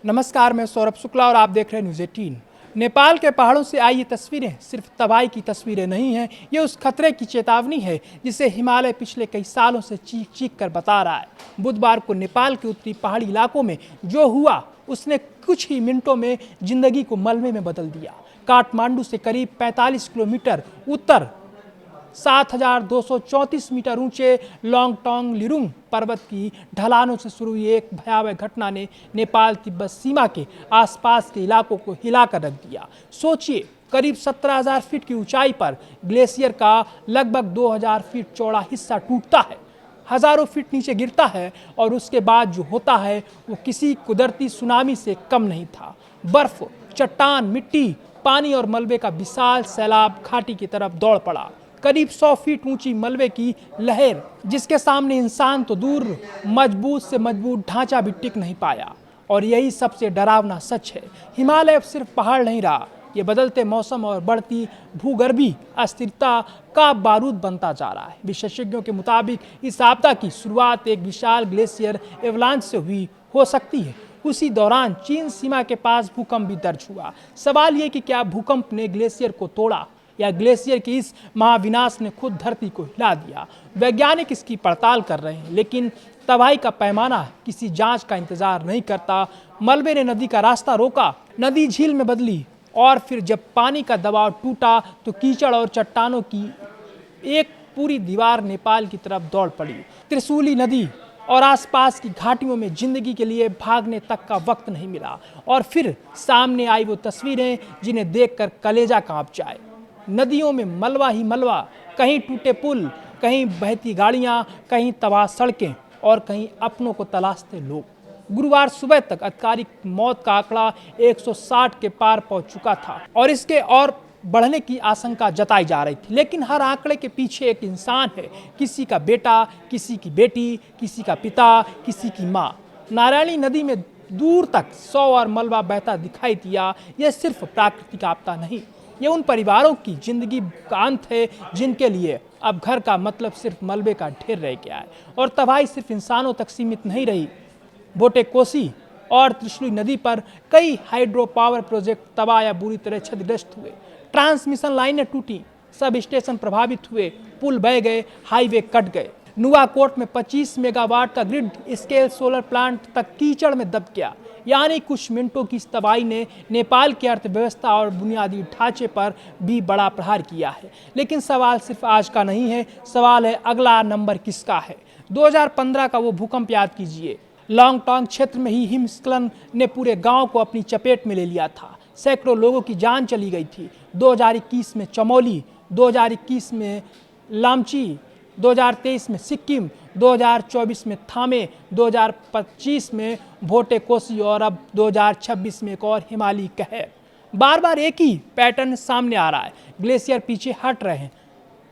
नमस्कार, मैं सौरभ शुक्ला और आप देख रहे हैं न्यूज़ 18। नेपाल के पहाड़ों से आई ये तस्वीरें सिर्फ तबाही की तस्वीरें नहीं हैं, ये उस खतरे की चेतावनी है जिसे हिमालय पिछले कई सालों से चीख चीख कर बता रहा है। बुधवार को नेपाल के उत्तरी पहाड़ी इलाकों में जो हुआ उसने कुछ ही मिनटों में जिंदगी को मलबे में बदल दिया। काठमांडू से करीब 45 किलोमीटर उत्तर 7,234 मीटर ऊंचे लॉन्गटोंग लिरुंग पर्वत की ढलानों से शुरू हुई एक भयावह घटना ने नेपाल तिब्बत सीमा के आसपास के इलाकों को हिलाकर रख दिया। सोचिए, करीब 17,000 फीट की ऊंचाई पर ग्लेशियर का लगभग 2,000 फीट चौड़ा हिस्सा टूटता है, हजारों फीट नीचे गिरता है और उसके बाद जो होता है वो किसी कुदरती सुनामी से कम नहीं था। बर्फ, चट्टान, मिट्टी, पानी और मलबे का विशाल सैलाब घाटी की तरफ दौड़ पड़ा। करीब 100 फीट ऊंची मलबे की लहर जिसके सामने इंसान तो दूर, मजबूत से मजबूत ढांचा भी टिक नहीं पाया। और यही सबसे डरावना सच है, हिमालय अब सिर्फ पहाड़ नहीं रहा, ये बदलते मौसम और बढ़ती भूगर्भीय अस्थिरता का बारूद बनता जा रहा है। विशेषज्ञों के मुताबिक इस आपदा की शुरुआत एक विशाल ग्लेशियर एवलांच से हुई हो सकती है। उसी दौरान चीन सीमा के पास भूकंप भी दर्ज हुआ। सवाल ये कि क्या भूकंप ने ग्लेशियर को तोड़ा या ग्लेशियर के इस महाविनाश ने खुद धरती को हिला दिया। वैज्ञानिक इसकी पड़ताल कर रहे हैं, लेकिन तबाही का पैमाना किसी जांच का इंतजार नहीं करता। मलबे ने नदी का रास्ता रोका, नदी झील में बदली और फिर जब पानी का दबाव टूटा तो कीचड़ और चट्टानों की एक पूरी दीवार नेपाल की तरफ दौड़ पड़ी। त्रिशूली नदी और आसपास की घाटियों में जिंदगी के लिए भागने तक का वक्त नहीं मिला। और फिर सामने आई वो तस्वीरें जिन्हें देखकर कलेजा कांप जाए। नदियों में मलबा ही मलबा, कहीं टूटे पुल, कहीं बहती गाड़ियां, कहीं तबाह सड़कें और कहीं अपनों को तलाशते लोग। गुरुवार सुबह तक आधिकारिक मौत का आंकड़ा 160 के पार पहुंच चुका था और इसके और बढ़ने की आशंका जताई जा रही थी। लेकिन हर आंकड़े के पीछे एक इंसान है, किसी का बेटा, किसी की बेटी, किसी का पिता, किसी की माँ। नारायणी नदी में दूर तक 100 और मलबा बहता दिखाई दिया। यह सिर्फ प्राकृतिक आपदा नहीं, ये उन परिवारों की जिंदगी का अंत है जिनके लिए अब घर का मतलब सिर्फ मलबे का ढेर रह गया है। और तबाही सिर्फ इंसानों तक सीमित नहीं रही। भोटे कोसी और त्रिशूली नदी पर कई हाइड्रो पावर प्रोजेक्ट तबाह या बुरी तरह क्षतिग्रस्त हुए। ट्रांसमिशन लाइनें टूटी, सब स्टेशन प्रभावित हुए, पुल बह गए, हाईवे कट गए। नुवाकोट में 25 मेगावाट का ग्रिड स्केल सोलर प्लांट तक कीचड़ में दब गया। यानी कुछ मिनटों की इस तबाही ने नेपाल की अर्थव्यवस्था और बुनियादी ढांचे पर भी बड़ा प्रहार किया है। लेकिन सवाल सिर्फ आज का नहीं है, सवाल है अगला नंबर किसका है। 2015 का वो भूकंप याद कीजिए। लॉन्गटोंग क्षेत्र में ही हिमस्खलन ने पूरे गांव को अपनी चपेट में ले लिया था। सैकड़ों लोगों की जान चली गई थी। 2021 में चमोली, 2021 में लामची, 2023 में सिक्किम, 2024 में थामे, 2025 में भोटे कोसी और अब 2026 में एक और हिमालयी कहर। बार बार एक ही पैटर्न सामने आ रहा है। ग्लेशियर पीछे हट रहे हैं,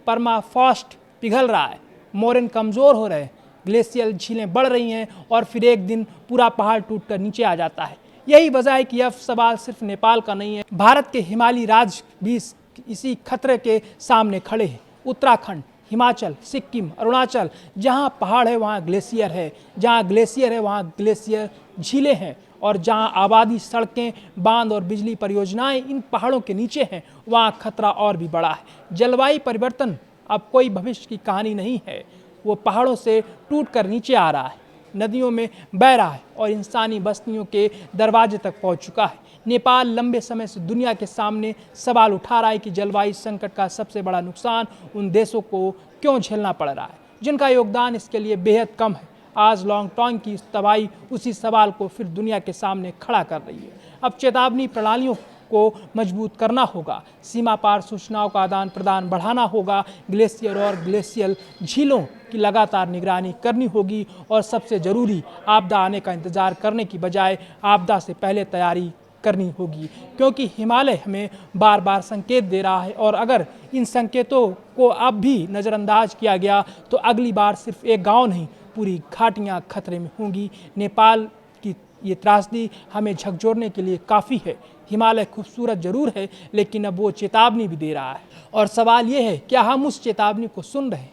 परमाफ्रॉस्ट पिघल रहा है, मोरेन कमज़ोर हो रहे हैं, ग्लेशियल झीलें बढ़ रही हैं और फिर एक दिन पूरा पहाड़ टूटकर नीचे आ जाता है। यही वजह है कि यह सवाल सिर्फ नेपाल का नहीं है, भारत के हिमालयी राज्य भी इसी खतरे के सामने खड़े हैं। उत्तराखंड, हिमाचल, सिक्किम, अरुणाचल, जहाँ पहाड़ है वहाँ ग्लेशियर है, जहाँ ग्लेशियर है वहाँ ग्लेशियर झीलें हैं और जहाँ आबादी, सड़कें, बांध और बिजली परियोजनाएं इन पहाड़ों के नीचे हैं, वहाँ खतरा और भी बड़ा है। जलवायु परिवर्तन अब कोई भविष्य की कहानी नहीं है, वो पहाड़ों से टूट कर नीचे आ रहा है, नदियों में बह रहा है और इंसानी बस्तियों के दरवाजे तक पहुँच चुका है। नेपाल लंबे समय से दुनिया के सामने सवाल उठा रहा है कि जलवायु संकट का सबसे बड़ा नुकसान उन देशों को क्यों झेलना पड़ रहा है जिनका योगदान इसके लिए बेहद कम है। आज लॉन्गटोंग की तबाही उसी सवाल को फिर दुनिया के सामने खड़ा कर रही है। अब चेतावनी प्रणालियों को मजबूत करना होगा, सीमा पार सूचनाओं का आदान प्रदान बढ़ाना होगा, ग्लेशियर और ग्लेशियल झीलों की लगातार निगरानी करनी होगी और सबसे ज़रूरी, आपदा आने का इंतज़ार करने की बजाय आपदा से पहले तैयारी करनी होगी। क्योंकि हिमालय हमें बार बार संकेत दे रहा है और अगर इन संकेतों को अब भी नज़रअंदाज किया गया तो अगली बार सिर्फ एक गांव नहीं, पूरी घाटियां खतरे में होंगी। नेपाल की ये त्रासदी हमें झकझोरने के लिए काफ़ी है। हिमालय खूबसूरत जरूर है, लेकिन अब वो चेतावनी भी दे रहा है और सवाल ये है, क्या हम उस चेतावनी को सुन रहे हैं।